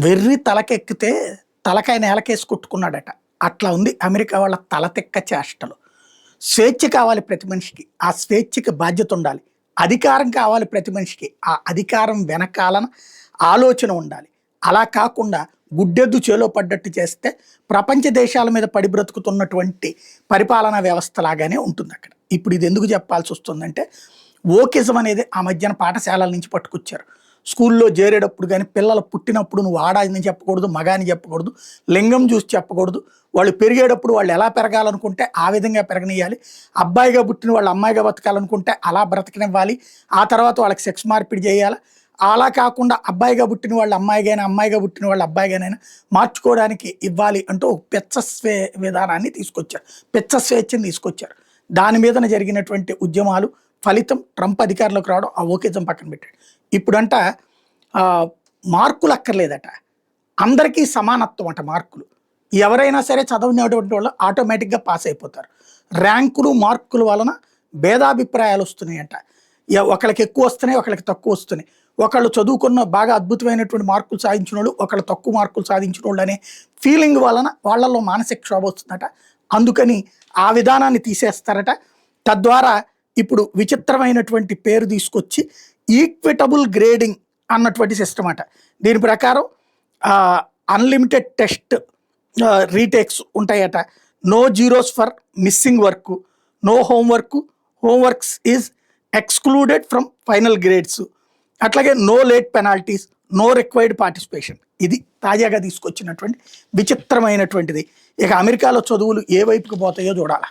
వెర్రి తలకెక్కితే తలకాయ నేలకేసి కొట్టుకున్నాడట. అట్లా ఉంది అమెరికా వాళ్ళ తలతిక్క చేష్టలు. స్వేచ్ఛ కావాలి ప్రతి మనిషికి. ఆ స్వేచ్ఛకి బాధ్యత ఉండాలి. అధికారం కావాలి ప్రతి మనిషికి. ఆ అధికారం వెనకాలన ఆలోచన ఉండాలి. అలా కాకుండా గుడ్డెద్దు చేలో పడ్డట్టు చేస్తే ప్రపంచ దేశాల మీద పడి బ్రతుకుతున్నటువంటి పరిపాలనా వ్యవస్థ లాగానే ఉంటుంది అక్కడ. ఇప్పుడు ఇది ఎందుకు చెప్పాల్సి వస్తుందంటే ఓకిజం అనేది ఆ మధ్యన పాఠశాలల నుంచి పట్టుకొచ్చారు. స్కూల్లో చేరేటప్పుడు కానీ పిల్లలు పుట్టినప్పుడు నువ్వు ఆడాని చెప్పకూడదు, మగాని చెప్పకూడదు, లింగం చూసి చెప్పకూడదు. వాళ్ళు పెరిగేటప్పుడు వాళ్ళు ఎలా పెరగాలనుకుంటే ఆ విధంగా పెరగనియాలి. అబ్బాయిగా పుట్టిన వాళ్ళు అమ్మాయిగా బతకాలనుకుంటే అలా బ్రతకనివ్వాలి. ఆ తర్వాత వాళ్ళకి సెక్స్ మార్పిడి చేయాలి. అలా కాకుండా అబ్బాయిగా పుట్టిన వాళ్ళు అమ్మాయిగానే, అమ్మాయిగా పుట్టిన వాళ్ళు అబ్బాయిగానైనా మార్చుకోవడానికి ఇవ్వాలి అంటూ ఒక విధానాన్ని తీసుకొచ్చారు. స్వేచ్ఛను తీసుకొచ్చారు. దాని మీదన జరిగినటువంటి ఉద్యమాలు ఫలితం ట్రంప్ అధికారంలోకి రావడం, ఆ ఓకేజం పక్కన పెట్టాడు. ఇప్పుడంట మార్కులు అక్కర్లేదట, అందరికీ సమానత్వం అంట మార్కులు. ఎవరైనా సరే చదవనటువంటి వాళ్ళు ఆటోమేటిక్గా పాస్ అయిపోతారు. ర్యాంకులు మార్కుల వలన భేదాభిప్రాయాలు వస్తున్నాయంట. ఒకళ్ళకి ఎక్కువ వస్తున్నాయి, ఒకళ్ళకి తక్కువ వస్తున్నాయి. ఒకళ్ళు చదువుకున్న బాగా అద్భుతమైనటువంటి మార్కులు సాధించిన వాళ్ళు, ఒకళ్ళు తక్కువ మార్కులు సాధించిన వాళ్ళు అనే ఫీలింగ్ వలన వాళ్ళల్లో మానసిక క్షోభ వస్తుందట. అందుకని ఆ విధానాన్ని తీసేస్తారట. తద్వారా ఇప్పుడు విచిత్రమైనటువంటి పేరు తీసుకొచ్చి ఈక్విటబుల్ గ్రేడింగ్ అన్నటువంటి సిస్టమ్ అట. దీని ప్రకారం అన్లిమిటెడ్ టెస్ట్ రీటేక్స్ ఉంటాయట. No zeros for missing work, no homeworks is excluded from final grades, అట్లాగే no late penalties, no required participation. ఇది తాజాగా తీసుకొచ్చినటువంటి విచిత్రమైనటువంటిది. ఇక అమెరికాలో చదువులు ఏ వైపుకి పోతాయో చూడాలి.